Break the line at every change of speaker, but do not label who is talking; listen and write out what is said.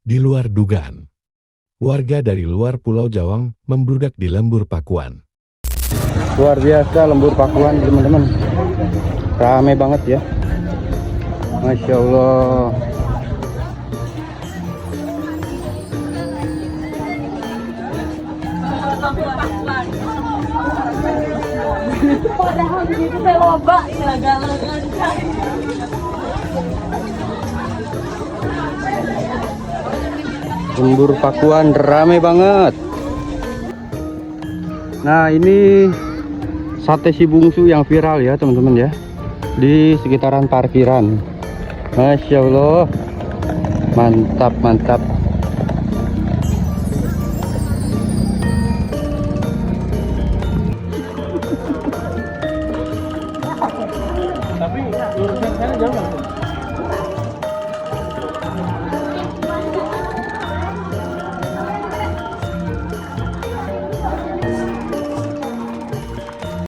Di luar dugaan, warga dari luar Pulau Jawa membludak di Lembur Pakuan.
Luar biasa Lembur Pakuan teman-teman, rame banget ya, Masya Allah.
Padahal di situ saya loba galangan.
Lembur Pakuan rame banget. Nah, ini sate si bungsu yang viral ya teman-teman ya, di sekitaran parkiran. Masya Allah, mantap mantap.